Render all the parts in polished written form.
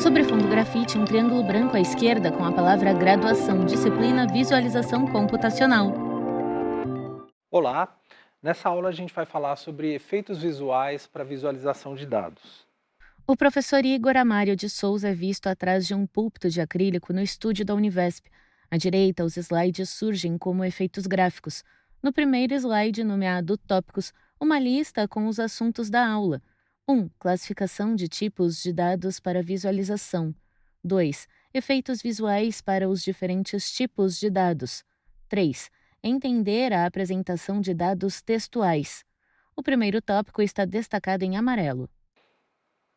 Sobre fundo grafite, um triângulo branco à esquerda com a palavra graduação, disciplina Visualização Computacional. Olá! Nessa aula a gente vai falar sobre efeitos visuais para visualização de dados. O professor Igor Amário de Souza é visto atrás de um púlpito de acrílico no estúdio da Univesp. À direita, os slides surgem como efeitos gráficos. No primeiro slide, nomeado Tópicos, uma lista com os assuntos da aula. 1. Classificação de tipos de dados para visualização. 2. Efeitos visuais para os diferentes tipos de dados. 3. Entender a apresentação de dados textuais. O primeiro tópico está destacado em amarelo.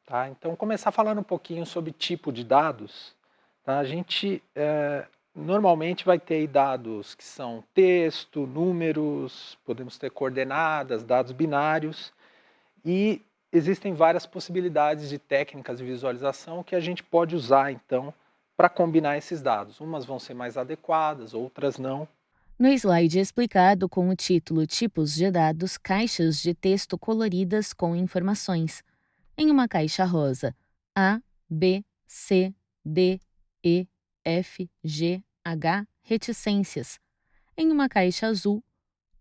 Tá? Então, começar falando um pouquinho sobre tipo de dados. Tá? A gente normalmente vai ter aí dados que são texto, números, podemos ter coordenadas, dados binários, e existem várias possibilidades de técnicas de visualização que a gente pode usar, então, para combinar esses dados. Umas vão ser mais adequadas, outras não. No slide explicado com o título Tipos de dados, caixas de texto coloridas com informações. Em uma caixa rosa, A, B, C, D, E, F, G, H, reticências. Em uma caixa azul,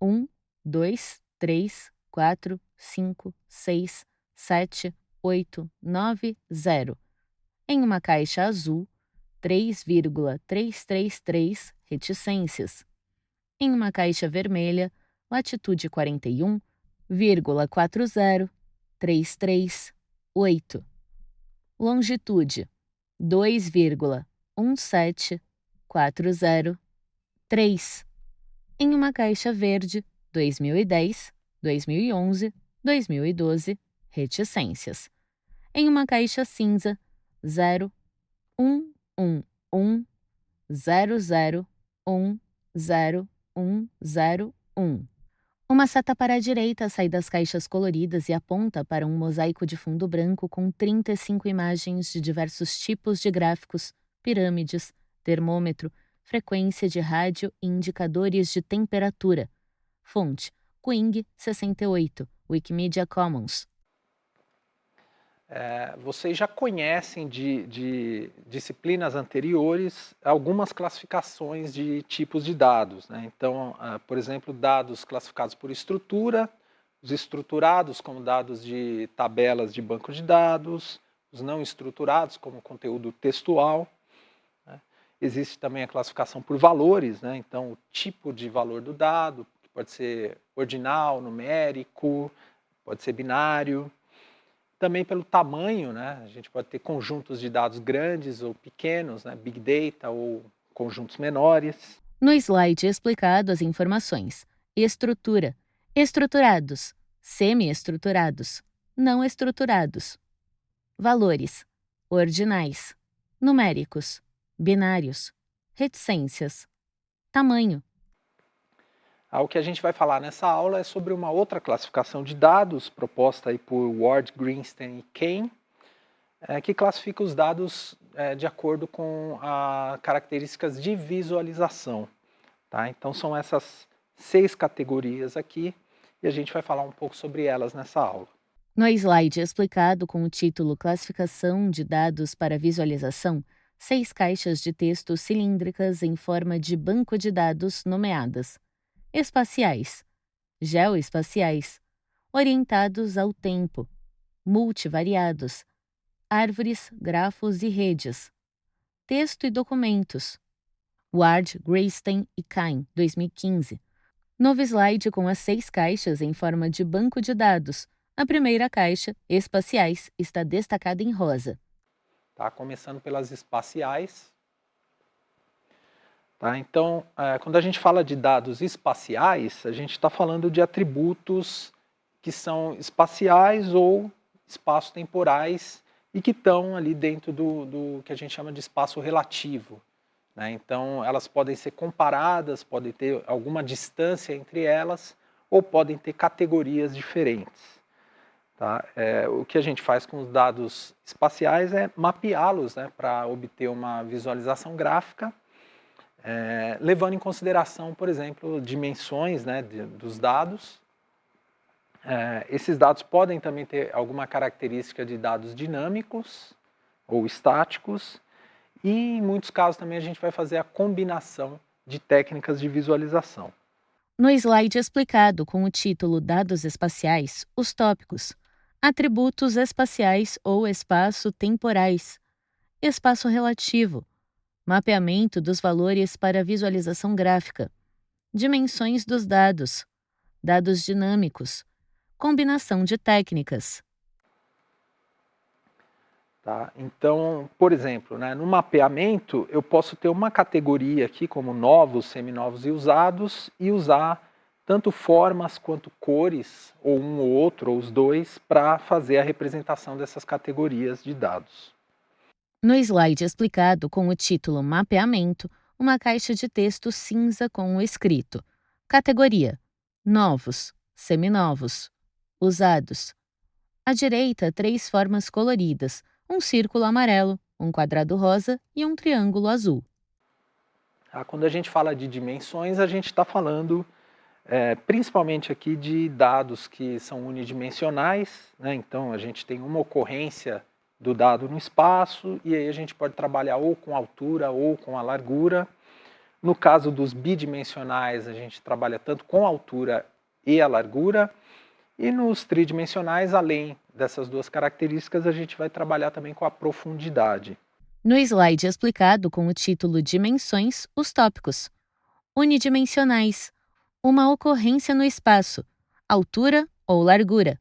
1, 2, 3, 4, 5, 6, 7, 8, 9, 0. Em uma caixa azul, 3,333 reticências. Em uma caixa vermelha, latitude 41,4033,8. Longitude 2,17403. Em uma caixa verde, 2010, 2011, 2012, reticências. Em uma caixa cinza, 0, 1, 1, 1, 0, 0, 1, 0, 101. Uma seta para a direita sai das caixas coloridas e aponta para um mosaico de fundo branco com 35 imagens de diversos tipos de gráficos, pirâmides, termômetro, frequência de rádio e indicadores de temperatura. Fonte: Quing 68, Wikimedia Commons. Vocês já conhecem de disciplinas anteriores algumas classificações de tipos de dados, né? Então, por exemplo, dados classificados por estrutura, os estruturados como dados de tabelas de banco de dados, os não estruturados como conteúdo textual, né? Existe também a classificação por valores, né? Então, o tipo de valor do dado, que pode ser ordinal, numérico, pode ser binário. Também pelo tamanho, né? A gente pode ter conjuntos de dados grandes ou pequenos, né? Big Data ou conjuntos menores. No slide explicado as informações: estrutura, estruturados, semi-estruturados, não estruturados. Valores: ordinais, numéricos, binários, reticências. Tamanho: O que a gente vai falar nessa aula é sobre uma outra classificação de dados proposta aí por Ward, Greenstein e Kane, que classifica os dados de acordo com as características de visualização. Tá? Então são essas 6 categorias aqui e a gente vai falar um pouco sobre elas nessa aula. no slide explicado com o título Classificação de dados para visualização, 6 caixas de texto cilíndricas em forma de banco de dados nomeadas: espaciais, geoespaciais, orientados ao tempo, multivariados, árvores, grafos e redes, texto e documentos. Ward, Greenstein e Kine, 2015. Novo slide com as 6 caixas em forma de banco de dados. A primeira caixa, espaciais, está destacada em rosa. Tá? Começando pelas espaciais. Tá? Então, quando a gente fala de dados espaciais, a gente está falando de atributos que são espaciais ou espaço-temporais e que estão ali dentro do que a gente chama de espaço relativo, né? Então, elas podem ser comparadas, podem ter alguma distância entre elas ou podem ter categorias diferentes. Tá? O que a gente faz com os dados espaciais é mapeá-los, né, para obter uma visualização gráfica, levando em consideração, por exemplo, dimensões, né, dos dados. Esses dados podem também ter alguma característica de dados dinâmicos, ou estáticos, e em muitos casos também a gente vai fazer a combinação de técnicas de visualização. No slide explicado com o título Dados espaciais, os tópicos: atributos espaciais ou espaço-temporais, espaço relativo, mapeamento dos valores para visualização gráfica, dimensões dos dados, dados dinâmicos, combinação de técnicas. Tá? Então, por exemplo, né, no mapeamento eu posso ter uma categoria aqui como novos, seminovos e usados e usar tanto formas quanto cores, ou um ou outro, ou os dois, para fazer a representação dessas categorias de dados. No slide explicado com o título Mapeamento, uma caixa de texto cinza com o escrito: categoria: novos, seminovos, usados. À direita, 3 formas coloridas: um círculo amarelo, um quadrado rosa e um triângulo azul. Quando a gente fala de dimensões, a gente está falando principalmente aqui de dados que são unidimensionais, né? Então a gente tem uma ocorrência do dado no espaço e aí a gente pode trabalhar ou com a altura ou com a largura. No caso dos bidimensionais, a gente trabalha tanto com a altura e a largura, e nos tridimensionais, além dessas duas características, a gente vai trabalhar também com a profundidade. No slide explicado com o título Dimensões, os tópicos: unidimensionais, uma ocorrência no espaço, altura ou largura.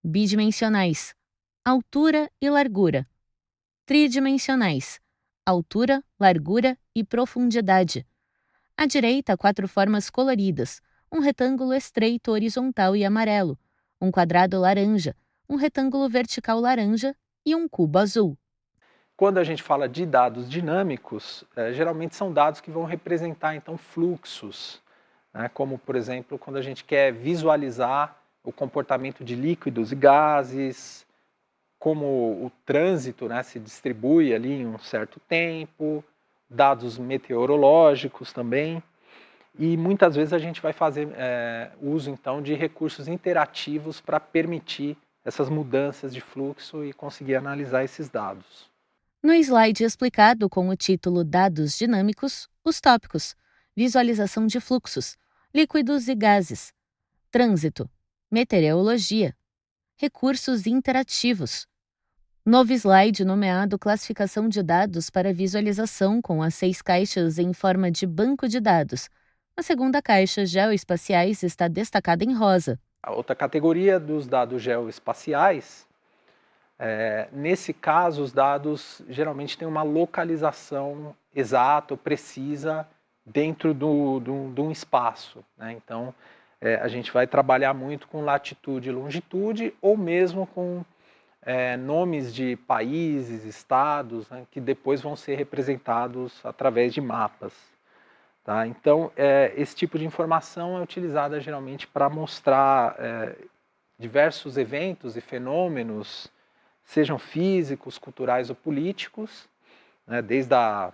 Bidimensionais, altura e largura. Tridimensionais, altura, largura e profundidade. À direita, 4 formas coloridas: um retângulo estreito horizontal e amarelo, um quadrado laranja, um retângulo vertical laranja e um cubo azul. Quando a gente fala de dados dinâmicos, geralmente são dados que vão representar então fluxos, né? Como por exemplo quando a gente quer visualizar o comportamento de líquidos e gases, como o trânsito, né, se distribui ali em um certo tempo, dados meteorológicos também, e muitas vezes a gente vai fazer uso então de recursos interativos para permitir essas mudanças de fluxo e conseguir analisar esses dados. No slide explicado com o título Dados dinâmicos, os tópicos: visualização de fluxos, líquidos e gases, trânsito, meteorologia, recursos interativos. Novo slide nomeado Classificação de dados para visualização com as 6 caixas em forma de banco de dados. A segunda caixa, geoespaciais, está destacada em rosa. A outra categoria dos dados geoespaciais, nesse caso os dados geralmente têm uma localização exata ou precisa dentro de um espaço, né? Então a gente vai trabalhar muito com latitude e longitude ou mesmo com nomes de países, estados, né, que depois vão ser representados através de mapas. Tá? Então, esse tipo de informação é utilizada geralmente para mostrar diversos eventos e fenômenos, sejam físicos, culturais ou políticos, né, desde a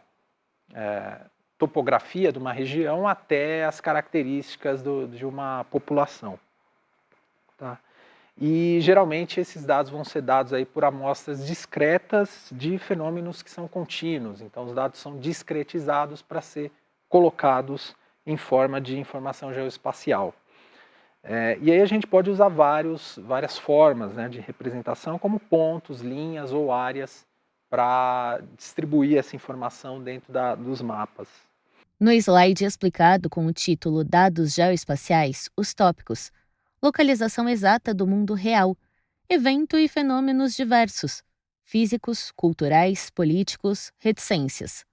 topografia de uma região até as características de uma população. Tá? E geralmente esses dados vão ser dados aí por amostras discretas de fenômenos que são contínuos. Então os dados são discretizados para ser colocados em forma de informação geoespacial. E aí a gente pode usar várias formas, né, de representação, como pontos, linhas ou áreas, para distribuir essa informação dentro dos mapas. No slide explicado com o título Dados geoespaciais, os tópicos: localização exata do mundo real, evento e fenômenos diversos, físicos, culturais, políticos, reticências.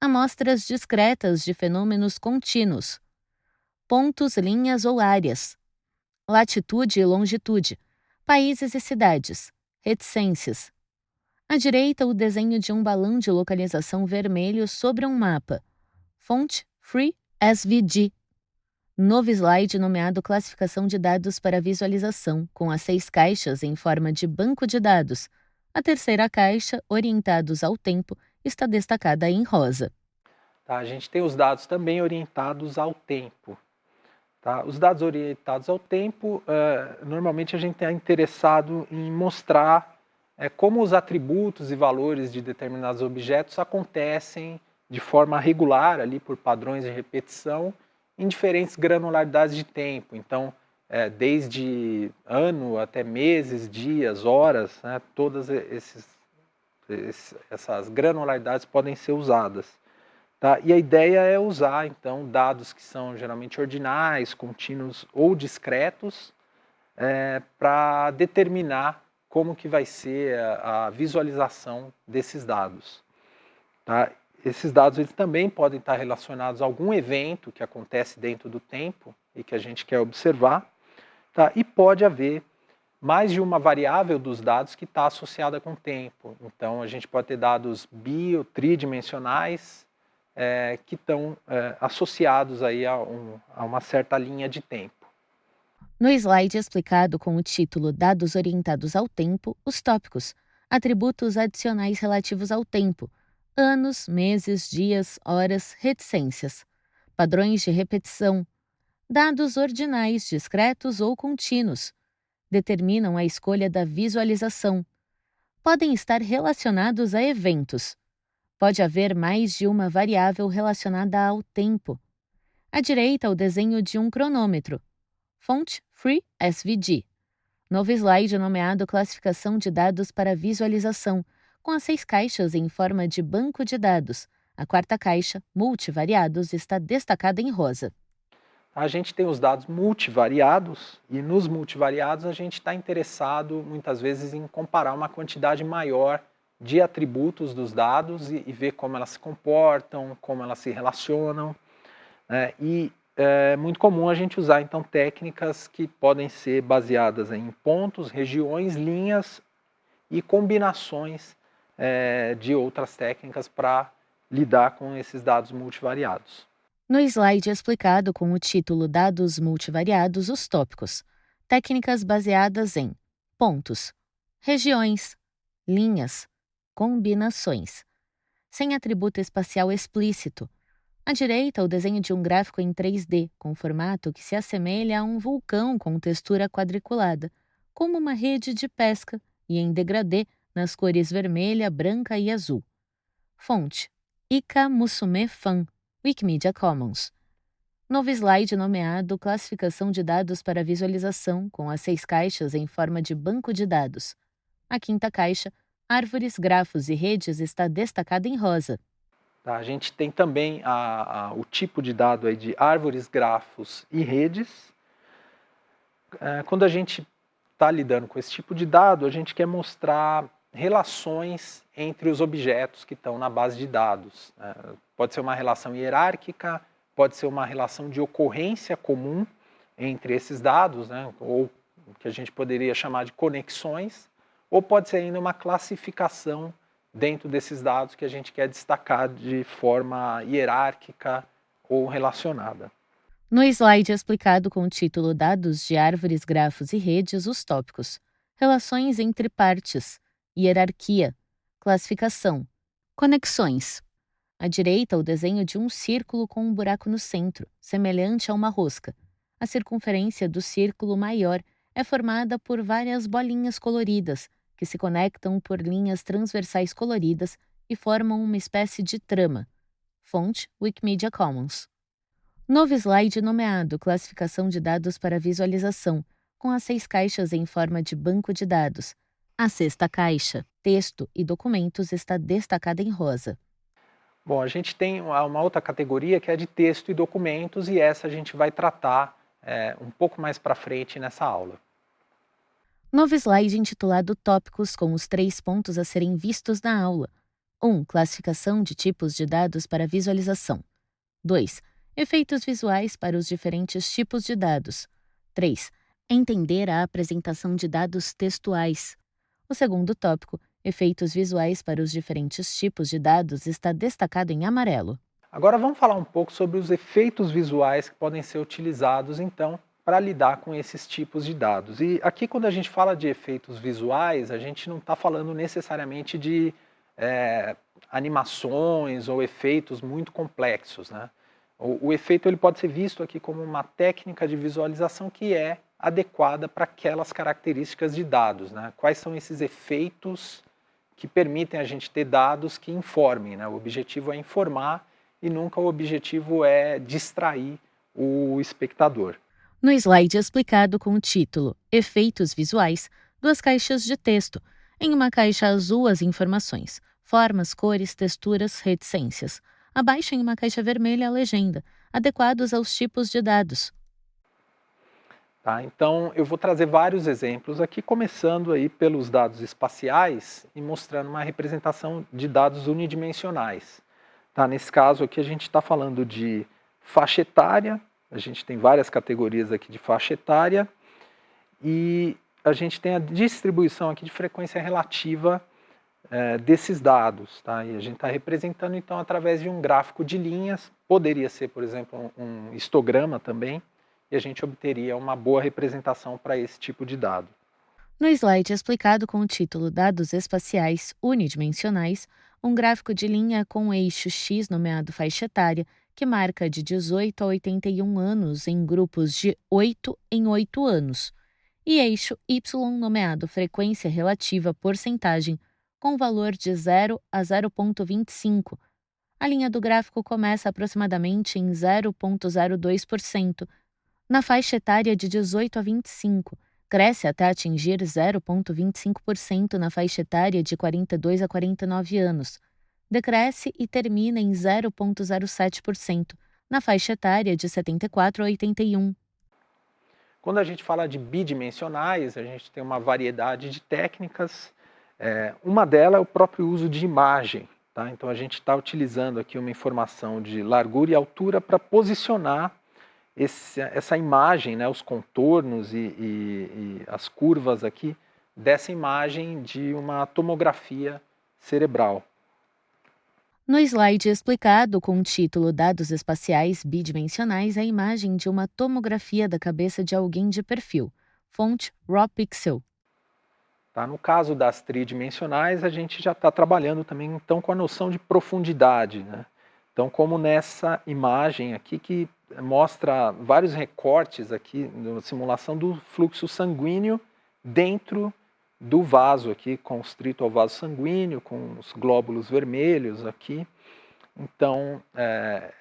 Amostras discretas de fenômenos contínuos, pontos, linhas ou áreas, latitude e longitude, países e cidades, reticências. À direita, o desenho de um balão de localização vermelho sobre um mapa. Fonte Free SVG. Novo slide nomeado Classificação de dados para visualização, com as 6 caixas em forma de banco de dados. A terceira caixa, orientados ao tempo, está destacada em rosa. Tá? A gente tem os dados também orientados ao tempo. Tá? Os dados orientados ao tempo, normalmente a gente é interessado em mostrar como os atributos e valores de determinados objetos acontecem de forma regular, ali por padrões de repetição, em diferentes granularidades de tempo. Então, desde ano até meses, dias, horas, né, todas essas granularidades podem ser usadas. Tá? E a ideia é usar, então, dados que são geralmente ordinais, contínuos ou discretos, para determinar como que vai ser a visualização desses dados. Tá? Esses dados eles também podem estar relacionados a algum evento que acontece dentro do tempo e que a gente quer observar. Tá? E pode haver mais de uma variável dos dados que está associada com o tempo. Então, a gente pode ter dados tridimensionais que estão associados aí a uma certa linha de tempo. No slide explicado com o título Dados orientados ao tempo, os tópicos, atributos adicionais relativos ao tempo, anos, meses, dias, horas, reticências, padrões de repetição, dados ordinais, discretos ou contínuos, determinam a escolha da visualização. Podem estar relacionados a eventos. Pode haver mais de uma variável relacionada ao tempo. À direita, o desenho de um cronômetro. Fonte Free SVG. Novo slide nomeado Classificação de dados para visualização, com as 6 caixas em forma de banco de dados. A quarta caixa, multivariados, está destacada em rosa. A gente tem os dados multivariados e nos multivariados a gente está interessado muitas vezes em comparar uma quantidade maior de atributos dos dados e ver como elas se comportam, como elas se relacionam. E é muito comum a gente usar então técnicas que podem ser baseadas em pontos, regiões, linhas e combinações de outras técnicas para lidar com esses dados multivariados. No slide explicado com o título Dados multivariados, os tópicos. Técnicas baseadas em pontos, regiões, linhas, combinações. Sem atributo espacial explícito. À direita, o desenho de um gráfico em 3D, com formato que se assemelha a um vulcão com textura quadriculada, como uma rede de pesca, e em degradê nas cores vermelha, branca e azul. Fonte: Ika Musume Fan, Wikimedia Commons. Novo slide nomeado Classificação de dados para visualização, com as 6 caixas em forma de banco de dados. A quinta caixa, Árvores, Grafos e Redes, está destacada em rosa. Tá, a gente tem também o tipo de dado aí de árvores, grafos e redes. Quando a gente está lidando com esse tipo de dado, a gente quer mostrar relações entre os objetos que estão na base de dados. Pode ser uma relação hierárquica, pode ser uma relação de ocorrência comum entre esses dados, né, ou que a gente poderia chamar de conexões, ou pode ser ainda uma classificação dentro desses dados que a gente quer destacar de forma hierárquica ou relacionada. No slide explicado com o título Dados de Árvores, Grafos e Redes, os tópicos. Relações entre partes, hierarquia, classificação, conexões. À direita, o desenho de um círculo com um buraco no centro, semelhante a uma rosca. A circunferência do círculo maior é formada por várias bolinhas coloridas, que se conectam por linhas transversais coloridas e formam uma espécie de trama. Fonte: Wikimedia Commons. Novo slide nomeado Classificação de dados para visualização, com as 6 caixas em forma de banco de dados. A sexta caixa, Texto e Documentos, está destacada em rosa. Bom, a gente tem uma outra categoria que é de texto e documentos e essa a gente vai tratar um pouco mais para frente nessa aula. Novo slide intitulado Tópicos, com os 3 pontos a serem vistos na aula. 1. Classificação de tipos de dados para visualização. 2. Efeitos visuais para os diferentes tipos de dados. 3. Entender a apresentação de dados textuais. O segundo tópico, efeitos visuais para os diferentes tipos de dados, está destacado em amarelo. Agora vamos falar um pouco sobre os efeitos visuais que podem ser utilizados, então, para lidar com esses tipos de dados. E aqui, quando a gente fala de efeitos visuais, a gente não está falando necessariamente de animações ou efeitos muito complexos, né? O efeito ele pode ser visto aqui como uma técnica de visualização que é adequada para aquelas características de dados, né? Quais são esses efeitos que permitem a gente ter dados que informem, né? O objetivo é informar e nunca o objetivo é distrair o espectador. No slide explicado com o título Efeitos Visuais, duas caixas de texto. Em uma caixa azul, as informações: formas, cores, texturas, reticências. Abaixo, em uma caixa vermelha, a legenda: adequados aos tipos de dados. Tá? Então, eu vou trazer vários exemplos aqui, começando aí pelos dados espaciais e mostrando uma representação de dados unidimensionais. Tá? Nesse caso aqui, a gente está falando de faixa etária, a gente tem várias categorias aqui de faixa etária, e a gente tem a distribuição aqui de frequência relativa desses dados. Tá? E a gente está representando, então, através de um gráfico de linhas, poderia ser, por exemplo, um histograma também, e a gente obteria uma boa representação para esse tipo de dado. No slide explicado com o título Dados Espaciais Unidimensionais, um gráfico de linha com eixo X nomeado faixa etária, que marca de 18 a 81 anos em grupos de 8 em 8 anos, e eixo Y nomeado frequência relativa porcentagem, com valor de 0 a 0,25. A linha do gráfico começa aproximadamente em 0,02%, na faixa etária de 18 a 25, cresce até atingir 0,25% na faixa etária de 42 a 49 anos, decresce e termina em 0,07% na faixa etária de 74 a 81. Quando a gente fala de bidimensionais, a gente tem uma variedade de técnicas. Uma delas é o próprio uso de imagem. Tá? Então a gente está utilizando aqui uma informação de largura e altura para posicionar essa imagem, né, os contornos e as curvas aqui dessa imagem de uma tomografia cerebral. No slide explicado com o título Dados Espaciais Bidimensionais, a imagem de uma tomografia da cabeça de alguém de perfil. Fonte Raw Pixel. Tá? No caso das tridimensionais, a gente já está trabalhando também então com a noção de profundidade, né? Então, como nessa imagem aqui que mostra vários recortes aqui na simulação do fluxo sanguíneo dentro do vaso aqui, constrito ao vaso sanguíneo, com os glóbulos vermelhos aqui. Então,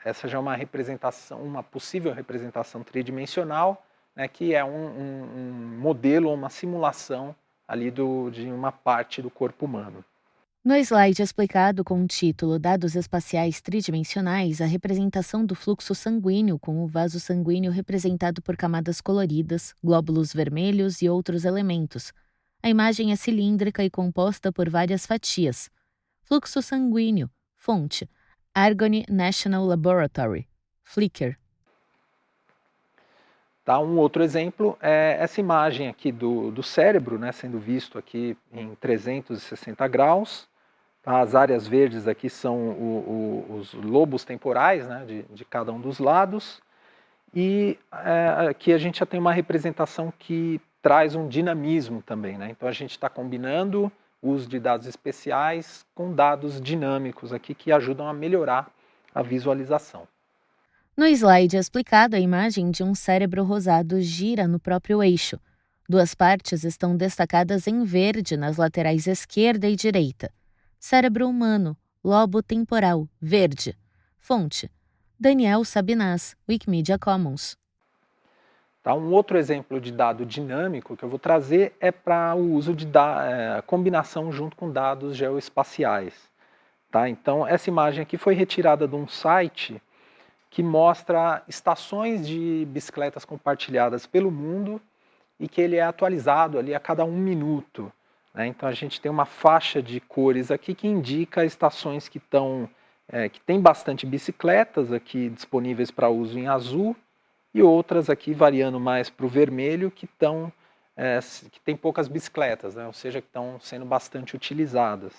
essa já é uma representação, uma possível representação tridimensional, né, que é um modelo, uma simulação ali de uma parte do corpo humano. No slide explicado com o título Dados Espaciais Tridimensionais, a representação do fluxo sanguíneo com o vaso sanguíneo representado por camadas coloridas, glóbulos vermelhos e outros elementos. A imagem é cilíndrica e composta por várias fatias. Fluxo sanguíneo. Fonte: Argonne National Laboratory. Flickr. Tá? Um outro exemplo é essa imagem aqui do cérebro, né, sendo visto aqui em 360 graus. As áreas verdes aqui são os lobos temporais, né, de cada um dos lados. E aqui a gente já tem uma representação que traz um dinamismo também. Né? Então a gente está combinando o uso de dados especiais com dados dinâmicos aqui que ajudam a melhorar a visualização. No slide explicado, a imagem de um cérebro rosado gira no próprio eixo. Duas partes estão destacadas em verde nas laterais esquerda e direita. Cérebro humano, lobo temporal, verde. Fonte: Daniel Sabinas, Wikimedia Commons. Tá? Um outro exemplo de dado dinâmico que eu vou trazer é para o uso de combinação junto com dados geoespaciais. Tá? Então, essa imagem aqui foi retirada de um site que mostra estações de bicicletas compartilhadas pelo mundo e que ele é atualizado ali a cada 1 minuto. Né? Então a gente tem uma faixa de cores aqui que indica estações que tem bastante bicicletas aqui disponíveis para uso em azul e outras aqui variando mais para o vermelho que tem poucas bicicletas, né? Ou seja, que estão sendo bastante utilizadas.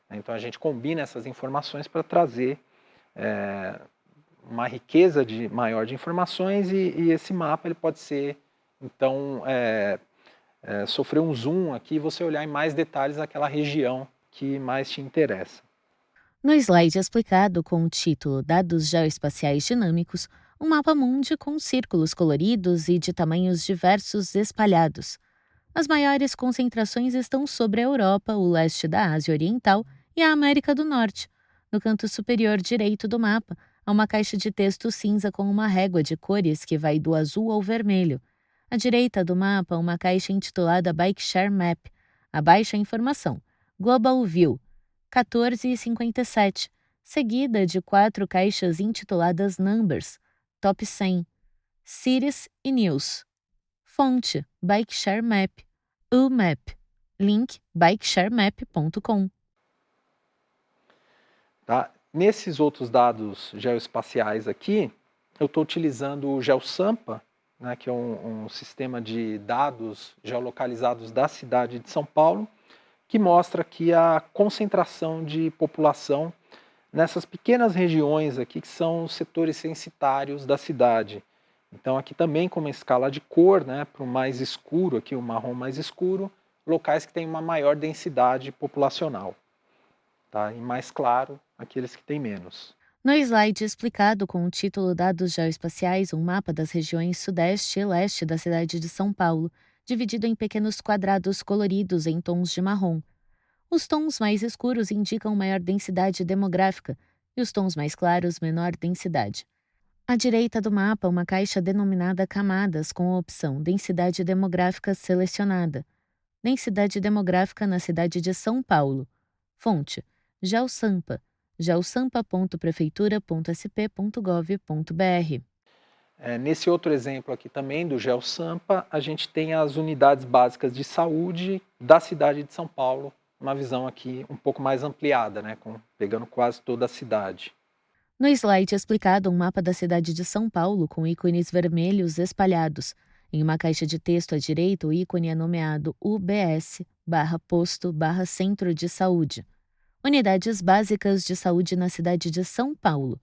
Então a gente combina essas informações para trazer uma riqueza maior de informações e esse mapa ele pode ser, então, sofrer um zoom aqui e você olhar em mais detalhes naquela região que mais te interessa. No slide explicado com o título Dados Geoespaciais Dinâmicos, Um mapa mundi com círculos coloridos e de tamanhos diversos espalhados. As maiores concentrações estão sobre a Europa, o leste da Ásia Oriental e a América do Norte. No canto superior direito do mapa, há uma caixa de texto cinza com uma régua de cores que vai do azul ao vermelho. À direita do mapa, uma caixa intitulada Bike Share Map. Abaixo a informação: Global View, 14,57, seguida de 4 caixas intituladas Numbers, Top 100, Cities e News. Fonte: Bike Share Map. UMap. Link: bikesharemap.com. Tá? Nesses outros dados geoespaciais aqui, eu estou utilizando o GeoSampa, né, que é um sistema de dados geolocalizados da cidade de São Paulo, que mostra aqui a concentração de população nessas pequenas regiões aqui que são os setores censitários da cidade. Então aqui também com uma escala de cor, né, para o mais escuro, aqui o marrom mais escuro, locais que têm uma maior densidade populacional. Tá? E mais claro, aqueles que têm menos. No slide explicado com o título Dados Geoespaciais, um mapa das regiões sudeste e leste da cidade de São Paulo, dividido em pequenos quadrados coloridos em tons de marrom. Os tons mais escuros indicam maior densidade demográfica e os tons mais claros menor densidade. À direita do mapa, uma caixa denominada Camadas com a opção Densidade Demográfica Selecionada. Densidade demográfica na cidade de São Paulo. Fonte: GeoSampa, geosampa.prefeitura.sp.gov.br. Nesse outro exemplo aqui também do GeoSampa, a gente tem as unidades básicas de saúde da cidade de São Paulo, uma visão aqui um pouco mais ampliada, né, pegando quase toda a cidade. No slide explicado, um mapa da cidade de São Paulo com ícones vermelhos espalhados. Em uma caixa de texto à direita, o ícone é nomeado UBS/posto/centro de saúde. Unidades básicas de saúde na cidade de São Paulo.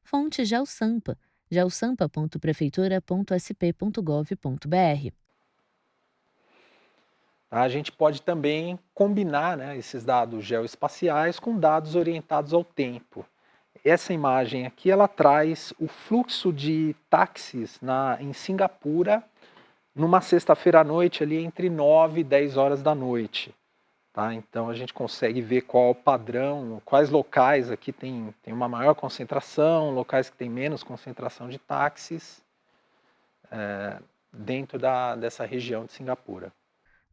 Fonte: GeoSampa, geosampa.prefeitura.sp.gov.br. A gente pode também combinar, né, esses dados geoespaciais com dados orientados ao tempo. Essa imagem aqui ela traz o fluxo de táxis em Singapura numa sexta-feira à noite, ali entre 9 e 10 horas da noite. Tá? Então a gente consegue ver qual é o padrão, quais locais aqui tem uma maior concentração, locais que tem menos concentração de táxis dentro dessa região de Singapura.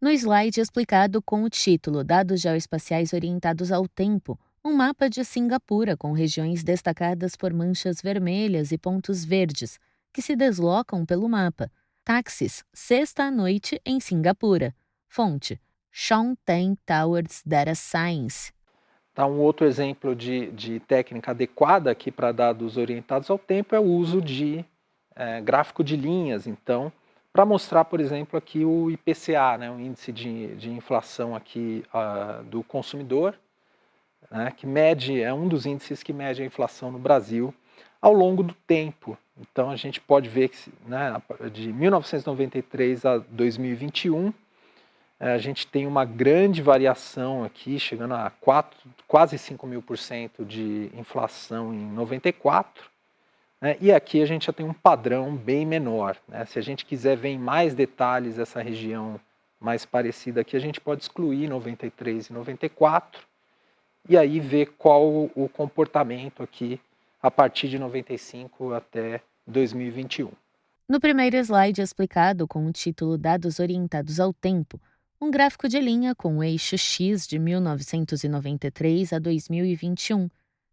No slide explicado com o título Dados Geoespaciais Orientados ao Tempo, um mapa de Singapura com regiões destacadas por manchas vermelhas e pontos verdes, que se deslocam pelo mapa. Táxis, sexta à noite em Singapura. Fonte: Sean Teng Towers Data Science. Tá, um outro exemplo de técnica adequada aqui para dados orientados ao tempo é o uso de gráfico de linhas. Então, para mostrar, por exemplo, aqui o IPCA, né, o índice de inflação aqui do consumidor, né, que é um dos índices que mede a inflação no Brasil ao longo do tempo. Então a gente pode ver que, né, de 1993 a 2021, a gente tem uma grande variação aqui, chegando a quase 5.000% de inflação em 94, né, e aqui a gente já tem um padrão bem menor. Né? Se a gente quiser ver em mais detalhes essa região mais parecida aqui, a gente pode excluir 93 e 94, e aí ver qual o comportamento aqui a partir de 95 até 2021. No primeiro slide explicado com o título Dados Orientados ao Tempo, um gráfico de linha com o eixo X de 1993 a 2021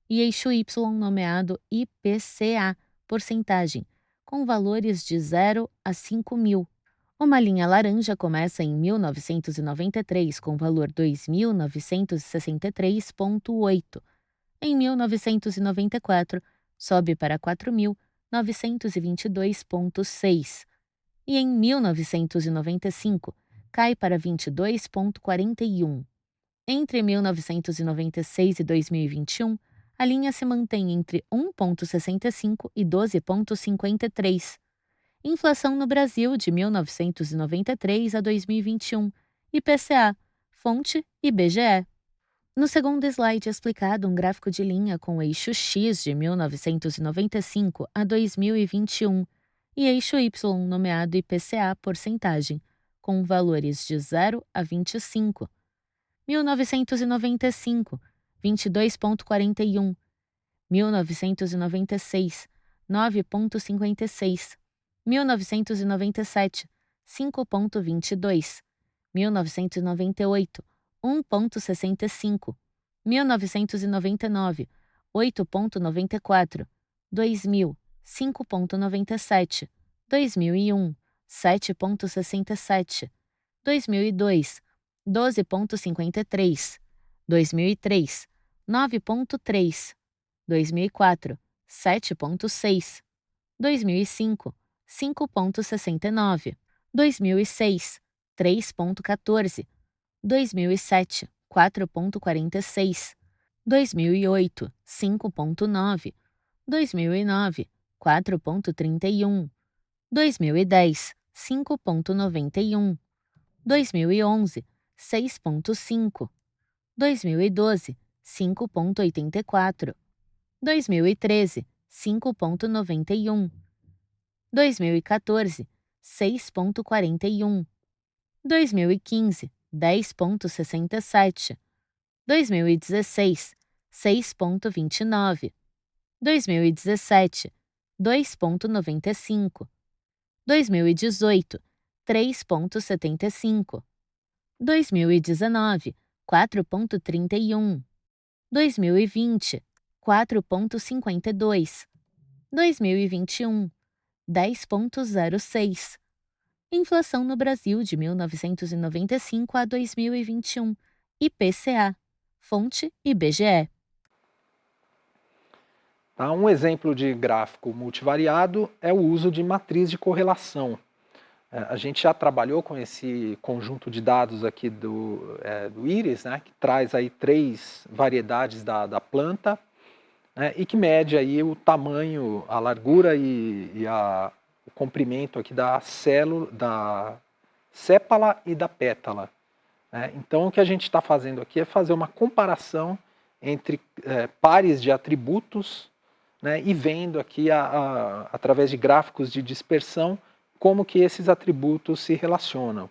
e eixo Y nomeado IPCA, porcentagem, com valores de 0 a 5.000. Uma linha laranja começa em 1993 com valor 2.963,8. Em 1994, sobe para 4.922,6. E em 1995, cai para 22,41. Entre 1996 e 2021, a linha se mantém entre 1,65 e 12,53. Inflação no Brasil de 1993 a 2021. IPCA. Fonte: IBGE. No segundo slide é explicado um gráfico de linha com o eixo X de 1995 a 2021 e eixo Y nomeado IPCA porcentagem, com valores de 0 a 25. 1995, 22,41. 1996, 9,56. 1997, 5,22. 1998, 1,65. 1999, 8,94. 2000, 5,97. 2001, 7,67. 2002, 12,53. 2003, 9,3. 2004, 7,6. 2005, 5,69. 2006, 3,14. 2007, 4,46. 2008, 5,9. 2009, 4,31. 2010, 5,91. 2011, 6,5. 2012, 5,84. 2013, 5,91. 2014, 6,41. 2015, 10,67. 2016, 6,29. 2017, 2,95. 2018, 3,75. 2019, 4,31. 2020, 4,52. 2021, 10,06. Inflação no Brasil de 1995 a 2021. IPCA. Fonte IBGE. Tá? Um exemplo de gráfico multivariado é o uso de matriz de correlação. A gente já trabalhou com esse conjunto de dados aqui do íris, né, que traz aí 3 variedades da planta, né, e que mede aí o tamanho, a largura e o comprimento aqui da célula, da sépala e da pétala. Né? Então o que a gente está fazendo aqui é fazer uma comparação entre pares de atributos, né, e vendo aqui através de gráficos de dispersão como que esses atributos se relacionam.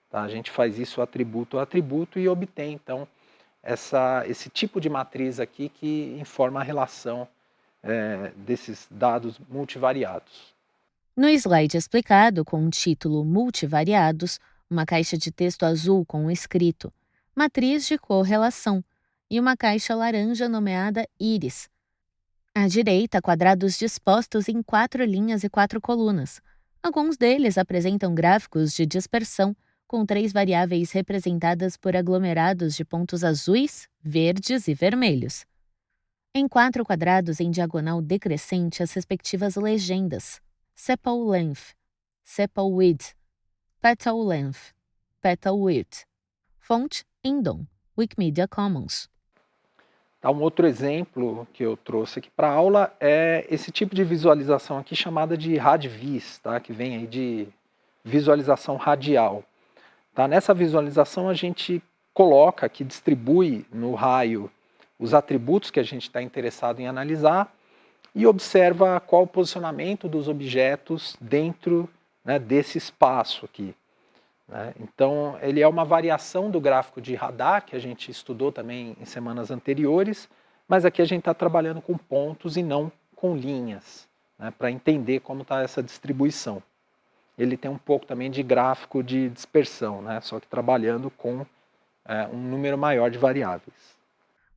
Tá? A gente faz isso atributo a atributo e obtém, então, esse tipo de matriz aqui que informa a relação desses dados multivariados. No slide explicado, com o título Multivariados, uma caixa de texto azul com o escrito Matriz de correlação e uma caixa laranja nomeada íris. À direita, quadrados dispostos em 4 linhas e 4 colunas. Alguns deles apresentam gráficos de dispersão, com 3 variáveis representadas por aglomerados de pontos azuis, verdes e vermelhos. Em 4 quadrados em diagonal decrescente, as respectivas legendas: sepal length, sepal width, petal length, petal width. Fonte Indom, Wikimedia Commons. Um outro exemplo que eu trouxe aqui para a aula é esse tipo de visualização aqui chamada de RADVIS, tá? Que vem aí de visualização radial. Tá? Nessa visualização a gente coloca aqui, distribui no raio os atributos que a gente está interessado em analisar e observa qual o posicionamento dos objetos dentro, né, desse espaço aqui. Né? Então ele é uma variação do gráfico de radar que a gente estudou também em semanas anteriores, mas aqui a gente está trabalhando com pontos e não com linhas, né, para entender como está essa distribuição. Ele tem um pouco também de gráfico de dispersão, né, só que trabalhando com um número maior de variáveis.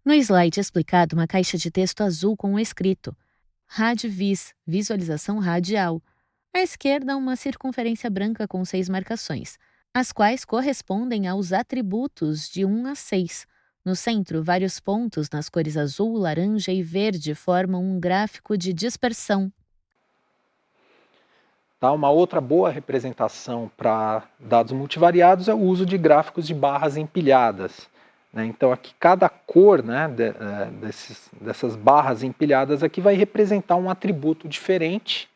No slide explicado, uma caixa de texto azul com o escrito RADVIS, visualização radial. À esquerda, uma circunferência branca com 6 marcações, as quais correspondem aos atributos de 1 a 6. No centro, vários pontos nas cores azul, laranja e verde formam um gráfico de dispersão. Tá? Uma outra boa representação para dados multivariados é o uso de gráficos de barras empilhadas. Né? Então aqui cada cor, né, dessas barras empilhadas aqui vai representar um atributo diferente.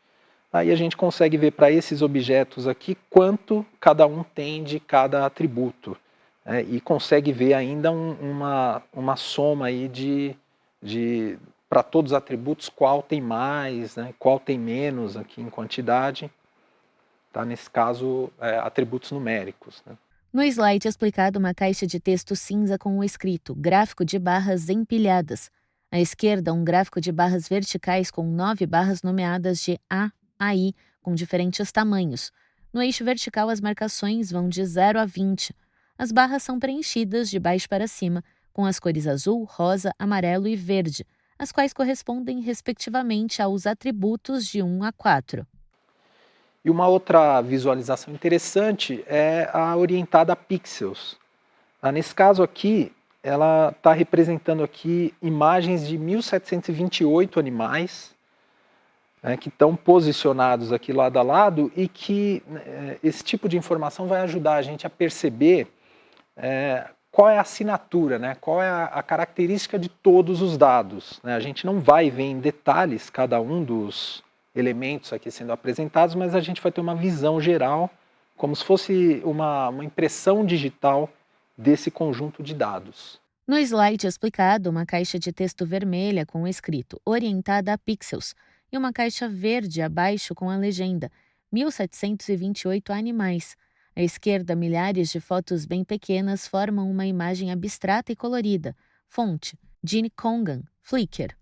Aí a gente consegue ver para esses objetos aqui quanto cada um tem de cada atributo. e consegue ver ainda uma soma aí para todos os atributos, qual tem mais, né, qual tem menos aqui em quantidade, tá? Nesse caso, atributos numéricos, né? No slide é explicado uma caixa de texto cinza com o escrito gráfico de barras empilhadas. À esquerda, um gráfico de barras verticais com 9 barras nomeadas de A a I, com diferentes tamanhos. No eixo vertical, as marcações vão de 0 a 20. As barras são preenchidas de baixo para cima, com as cores azul, rosa, amarelo e verde, as quais correspondem respectivamente aos atributos de 1 a 4. E uma outra visualização interessante é a orientada a pixels. Nesse caso aqui, ela está representando aqui imagens de 1728 animais, né, que estão posicionados aqui lado a lado, e que esse tipo de informação vai ajudar a gente a perceber qual é a assinatura, né, qual é a característica de todos os dados, né? A gente não vai ver em detalhes cada um dos elementos aqui sendo apresentados, mas a gente vai ter uma visão geral, como se fosse uma impressão digital desse conjunto de dados. No slide é explicado uma caixa de texto vermelha com o escrito orientada a pixels e uma caixa verde abaixo com a legenda 1728 animais. À esquerda, milhares de fotos bem pequenas formam uma imagem abstrata e colorida. Fonte: Gene Kongan, Flickr.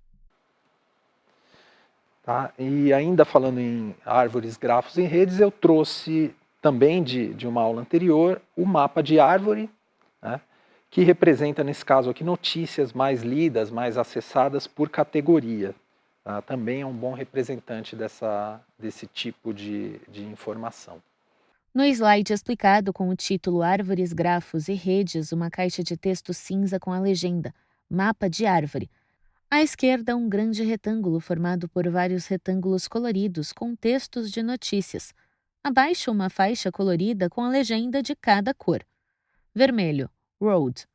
Tá? E ainda falando em árvores, grafos e redes, eu trouxe também de uma aula anterior o mapa de árvore, né, que representa, nesse caso aqui, notícias mais lidas, mais acessadas por categoria. Tá? Também é um bom representante desse tipo de informação. No slide é explicado com o título Árvores, Grafos e Redes, uma caixa de texto cinza com a legenda Mapa de Árvore. À esquerda, um grande retângulo formado por vários retângulos coloridos com textos de notícias. Abaixo, uma faixa colorida com a legenda de cada cor. Vermelho, Road.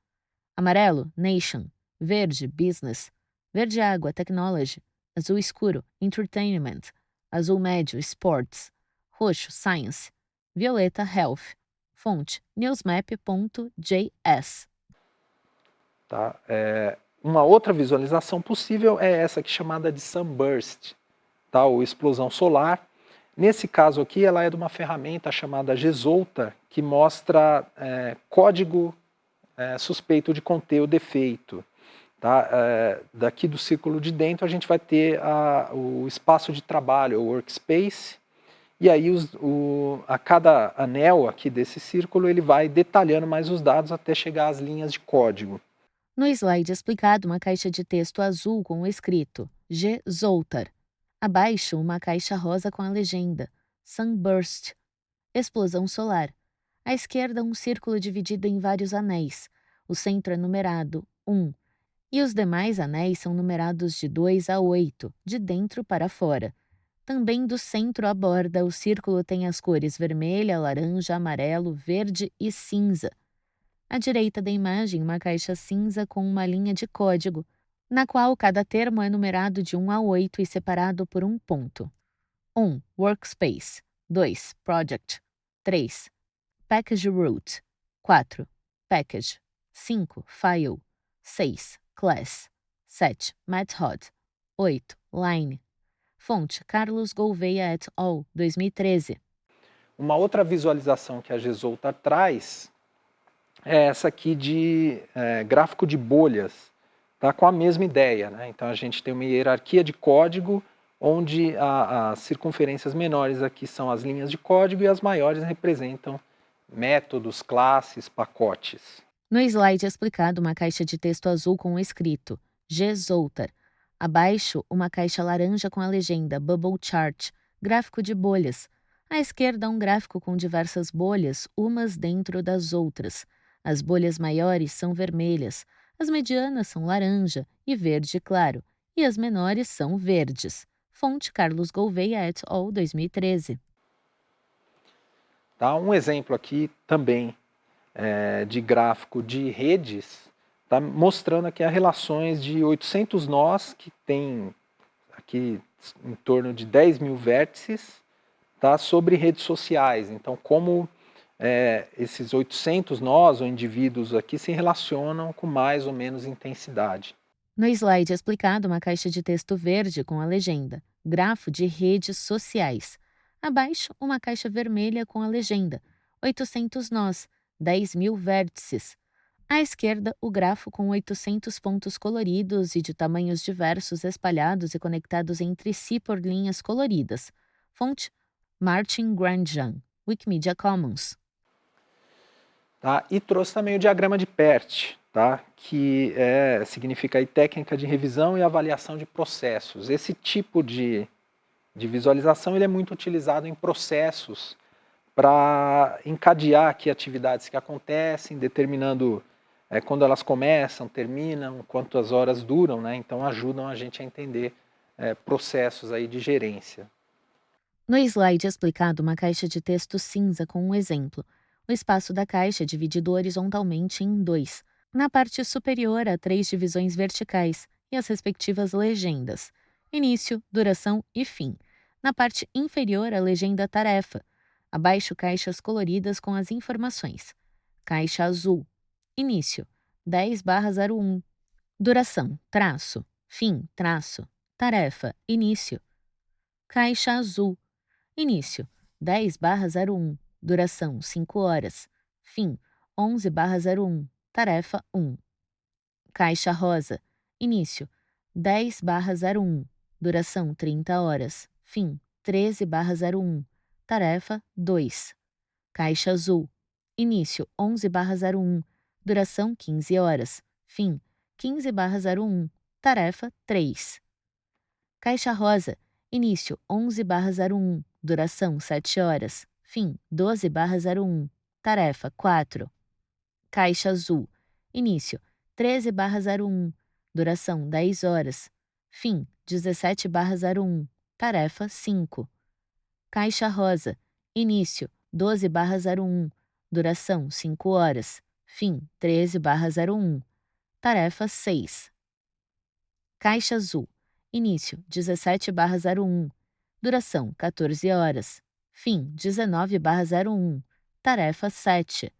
Amarelo, Nation. Verde, Business. Verde água, Technology. Azul escuro, Entertainment. Azul médio, Sports. Roxo, Science. Violeta, Health. Fonte: newsmap.js. Tá? Uma outra visualização possível é essa aqui chamada de Sunburst, tá? Ou explosão solar. Nesse caso aqui, ela é de uma ferramenta chamada Gesolta, que mostra código suspeito de conter o defeito. Tá? Daqui do círculo de dentro, a gente vai ter o espaço de trabalho, o workspace, e aí a cada anel aqui desse círculo, ele vai detalhando mais os dados até chegar às linhas de código. No slide é explicado uma caixa de texto azul com o escrito G. Zoltar. Abaixo, uma caixa rosa com a legenda Sunburst, explosão solar. À esquerda, um círculo dividido em vários anéis. O centro é numerado 1 e os demais anéis são numerados de 2 a 8, de dentro para fora. Também do centro à borda, o círculo tem as cores vermelha, laranja, amarelo, verde e cinza. À direita da imagem, uma caixa cinza com uma linha de código, na qual cada termo é numerado de 1 a 8 e separado por um ponto. 1. Workspace. 2. Project. 3. Package root. 4. Package. 5. File. 6. Class. 7. Method. 8. Line. Fonte: Carlos Gouveia et al., 2013. Uma outra visualização que a Gesolta traz é essa aqui de gráfico de bolhas, tá? Com a mesma ideia, né? Então a gente tem uma hierarquia de código, onde as circunferências menores aqui são as linhas de código e as maiores representam métodos, classes, pacotes. No slide é explicado uma caixa de texto azul com o escrito G. Zoltar. Abaixo, uma caixa laranja com a legenda Bubble Chart, gráfico de bolhas. À esquerda, um gráfico com diversas bolhas, umas dentro das outras. As bolhas maiores são vermelhas, as medianas são laranja e verde claro, e as menores são verdes. Fonte: Carlos Gouveia et al., 2013. Tá? Um exemplo aqui também de gráfico de redes, tá mostrando aqui as relações de 800 nós, que tem aqui em torno de 10 mil vértices, tá, sobre redes sociais. Então, como esses 800 nós ou indivíduos aqui se relacionam com mais ou menos intensidade. No slide é explicado uma caixa de texto verde com a legenda Grafo de redes sociais. Abaixo, uma caixa vermelha com a legenda 800 nós, 10.000 vértices. À esquerda, o grafo com 800 pontos coloridos e de tamanhos diversos espalhados e conectados entre si por linhas coloridas. Fonte: Martin Grandjean, Wikimedia Commons. Tá? E trouxe também o diagrama de PERT, tá? Que significa aí técnica de revisão e avaliação de processos. Esse tipo de visualização ele é muito utilizado em processos para encadear aqui atividades que acontecem, determinando quando elas começam, terminam, quantas horas duram, né? Então ajudam a gente a entender processos aí de gerência. No slide é explicado uma caixa de texto cinza com um exemplo. O espaço da caixa é dividido horizontalmente em 2. Na parte superior há 3 divisões verticais e as respectivas legendas: início, duração e fim. Na parte inferior a legenda tarefa. Abaixo caixas coloridas com as informações. Caixa azul. Início, 10/01. Duração, traço. Fim, traço. Tarefa, início. Caixa azul. Início, 10/01. Duração, 5 horas. Fim, 11/01. Tarefa 1. Caixa rosa. Início, 10/01. Duração, 30 horas. Fim, 13/01. Tarefa 2. Caixa azul. Início, 11/01. Duração, 15 horas. Fim, 15/01. Tarefa 3. Caixa rosa. Início, 11/01. Duração, 7 horas. Fim, 12/01. Tarefa 4. Caixa azul. Início, 13/01. Duração, 10 horas. Fim, 17/01. Tarefa 5. Caixa rosa. Início, 12/01. Duração, 5 horas. Fim, 13/01. Tarefa 6. Caixa azul. Início, 17/01. Duração, 14 horas. Fim, 19/01. Tarefa 7.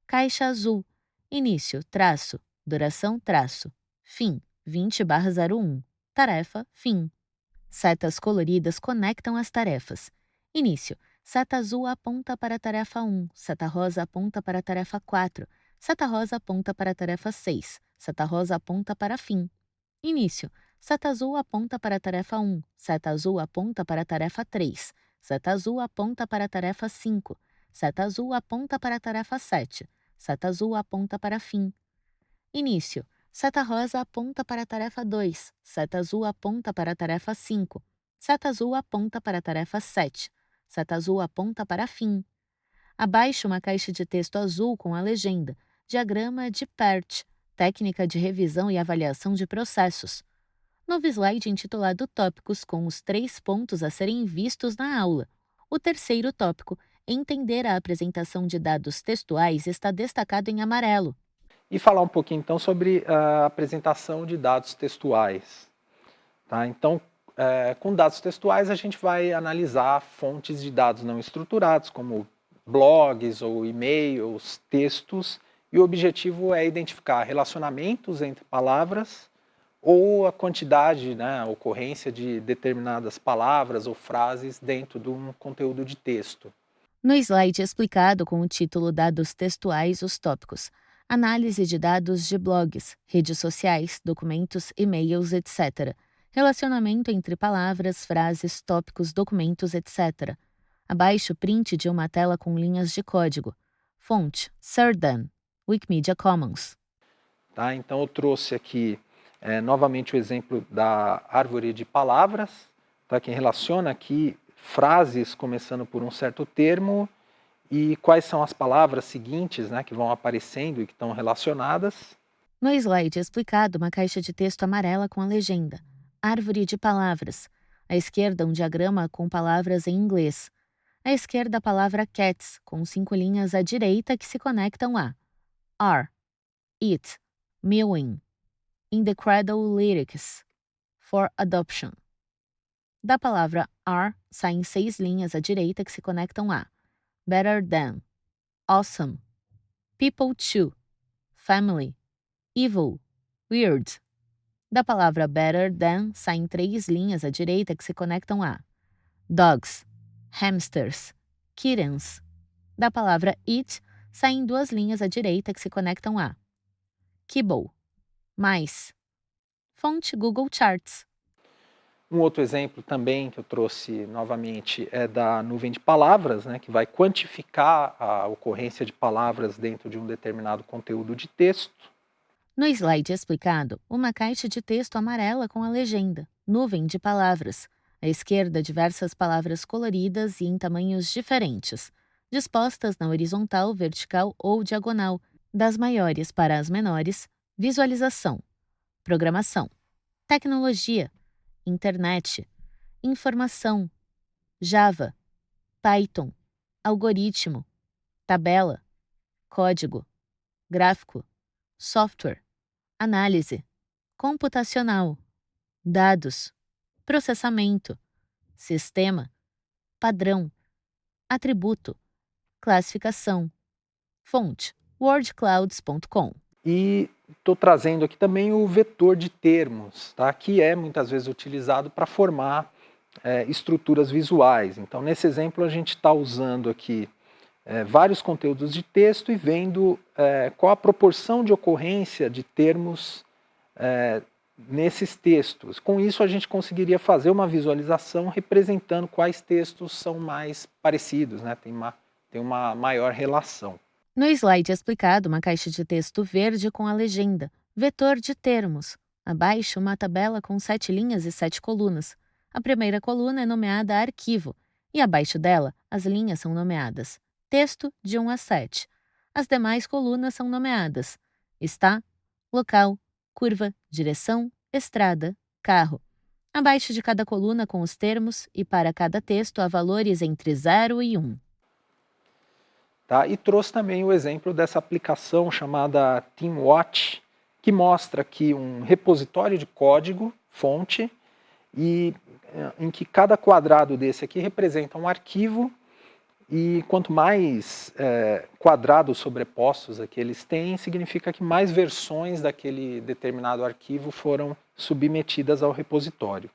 Caixa azul. Início, traço. Duração, traço. Fim, 20/01. Tarefa, fim. Setas coloridas conectam as tarefas. Início. Seta azul aponta para a tarefa 1. Seta rosa aponta para a tarefa 4. Seta rosa aponta para a tarefa 6. Seta rosa aponta para fim. Início. Seta azul aponta para a tarefa 1. Seta azul aponta para a tarefa 3. Seta azul aponta para a tarefa 5. Seta azul aponta para a tarefa 7. Seta azul aponta para fim. Início. Seta rosa aponta para a tarefa 2. Seta azul aponta para a tarefa 5. Seta azul aponta para a tarefa 7. Seta azul aponta para fim. Abaixo, uma caixa de texto azul com a legenda Diagrama de PERT, técnica de revisão e avaliação de processos. Novo slide intitulado Tópicos com os 3 pontos a serem vistos na aula. O terceiro tópico, Entender a apresentação de dados textuais, está destacado em amarelo. E falar um pouquinho então sobre a apresentação de dados textuais. Tá? Então, com dados textuais a gente vai analisar fontes de dados não estruturados, como blogs ou e-mails, textos, e o objetivo é identificar relacionamentos entre palavras ou a quantidade, a ocorrência de determinadas palavras ou frases dentro de um conteúdo de texto. No slide explicado com o título Dados textuais, os tópicos: análise de dados de blogs, redes sociais, documentos, e-mails, etc. Relacionamento entre palavras, frases, tópicos, documentos, etc. Abaixo, print de uma tela com linhas de código. Fonte: Sir Dan, Wikimedia Commons. Tá? Então eu trouxe aqui novamente o exemplo da árvore de palavras, tá? Que relaciona aqui frases começando por um certo termo e quais são as palavras seguintes, que vão aparecendo e que estão relacionadas. No slide é explicado uma caixa de texto amarela com a legenda Árvore de palavras. À esquerda, um diagrama com palavras em inglês. À esquerda, a palavra cats, com 5 linhas à direita que se conectam a are, it, mewing, in the cradle lyrics, for adoption. Da palavra are, saem 6 linhas à direita que se conectam a better than, awesome, people to, family, evil, weird. Da palavra better than saem 3 linhas à direita que se conectam a dogs, hamsters, kittens. Da palavra it saem 2 linhas à direita que se conectam a kibble, mais. Fonte Google Charts. Um outro exemplo também que eu trouxe novamente é da nuvem de palavras, né, que vai quantificar a ocorrência de palavras dentro de um determinado conteúdo de texto. No slide explicado, uma caixa de texto amarela com a legenda nuvem de palavras. À esquerda, diversas palavras coloridas e em tamanhos diferentes, dispostas na horizontal, vertical ou diagonal, das maiores para as menores. Visualização, programação, tecnologia, internet, informação, Java, Python, algoritmo, tabela, código, gráfico, software, análise, computacional, dados, processamento, sistema, padrão, atributo, classificação, fonte, wordclouds.com. E estou trazendo aqui também o vetor de termos, tá? Que é muitas vezes utilizado para formar estruturas visuais. Então, nesse exemplo, a gente está usando aqui vários conteúdos de texto e vendo qual a proporção de ocorrência de termos nesses textos. Com isso, a gente conseguiria fazer uma visualização representando quais textos são mais parecidos, né? Tem uma maior relação. No slide explicado, uma caixa de texto verde com a legenda vetor de termos. Abaixo, uma tabela com 7 linhas e 7 colunas. A primeira coluna é nomeada arquivo e abaixo dela, as linhas são nomeadas texto de 1 a 7. As demais colunas são nomeadas está, local, curva, direção, estrada, carro. Abaixo de cada coluna com os termos e para cada texto há valores entre 0 e 1. Tá? E trouxe também o exemplo dessa aplicação chamada TeamWatch, que mostra aqui um repositório de código, fonte, e em que cada quadrado desse aqui representa um arquivo, e quanto mais quadrados sobrepostos aqui eles têm, significa que mais versões daquele determinado arquivo foram submetidas ao repositório.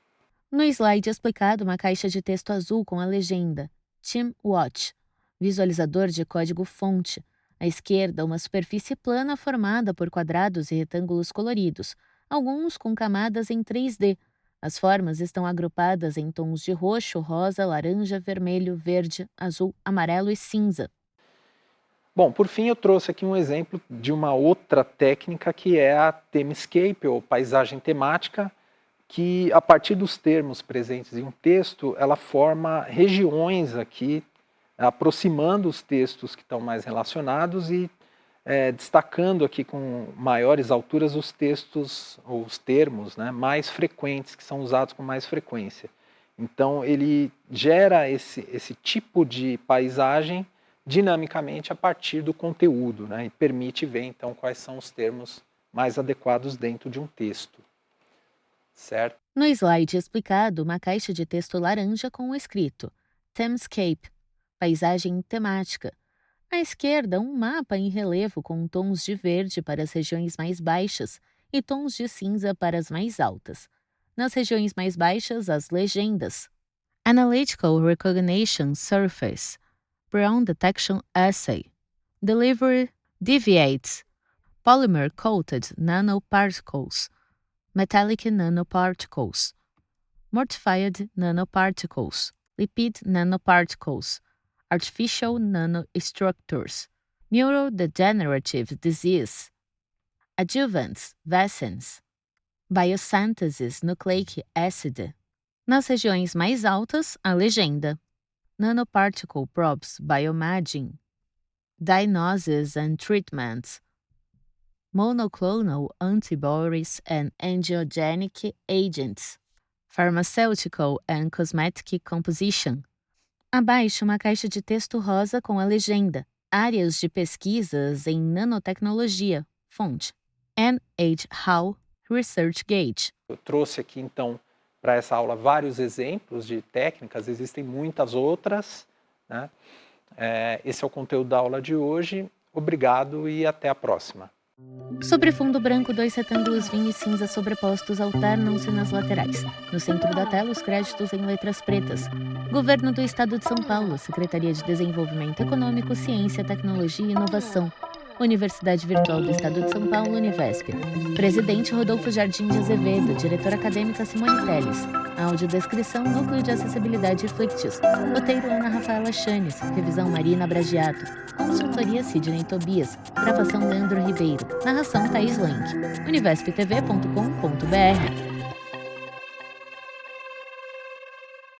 No slide explicado, uma caixa de texto azul com a legenda TeamWatch, visualizador de código-fonte. À esquerda, uma superfície plana formada por quadrados e retângulos coloridos, alguns com camadas em 3D. As formas estão agrupadas em tons de roxo, rosa, laranja, vermelho, verde, azul, amarelo e cinza. Bom, por fim eu trouxe aqui um exemplo de uma outra técnica que é a Themescape, ou paisagem temática, que a partir dos termos presentes em um texto, ela forma regiões aqui, aproximando os textos que estão mais relacionados e destacando aqui com maiores alturas os textos, ou os termos, né, mais frequentes, que são usados com mais frequência. Então ele gera esse tipo de paisagem dinamicamente a partir do conteúdo, né, e permite ver então quais são os termos mais adequados dentro de um texto. Certo? No slide explicado, uma caixa de texto laranja com o escrito Themescape, paisagem temática. À esquerda, um mapa em relevo com tons de verde para as regiões mais baixas e tons de cinza para as mais altas. Nas regiões mais baixas, as legendas. Analytical Recognition Surface, Brown Detection Assay, Delivery Deviates, Polymer Coated Nanoparticles, Metallic Nanoparticles, Mortified Nanoparticles, Lipid Nanoparticles, Artificial Nanostructures, Neurodegenerative Disease, Adjuvants, Vaccines, Biosynthesis Nucleic Acid. Nas regiões mais altas, a legenda Nanoparticle Probes Bioimaging, Diagnosis and Treatments, Monoclonal Antibodies and Angiogenic Agents, Pharmaceutical and Cosmetic Composition. Abaixo, uma caixa de texto rosa com a legenda Áreas de pesquisas em nanotecnologia, fonte N.H. Howe ResearchGate. Eu trouxe aqui então para essa aula vários exemplos de técnicas, existem muitas outras, né? Esse é o conteúdo da aula de hoje. Obrigado e até a próxima. Sobre fundo branco, 2 retângulos vinho e cinza sobrepostos alternam-se nas laterais. No centro da tela, os créditos em letras pretas. Governo do Estado de São Paulo, Secretaria de Desenvolvimento Econômico, Ciência, Tecnologia e Inovação. Universidade Virtual do Estado de São Paulo, Univesp. Presidente Rodolfo Jardim de Azevedo, diretora acadêmica Simone Teles. Audiodescrição, Núcleo de Acessibilidade Flictis. Roteiro Ana Rafaela Chanes. Revisão Marina Bragiato. Consultoria Sidney Tobias. Gravação Leandro Ribeiro. Narração Thaís Lenk. univesptv.com.br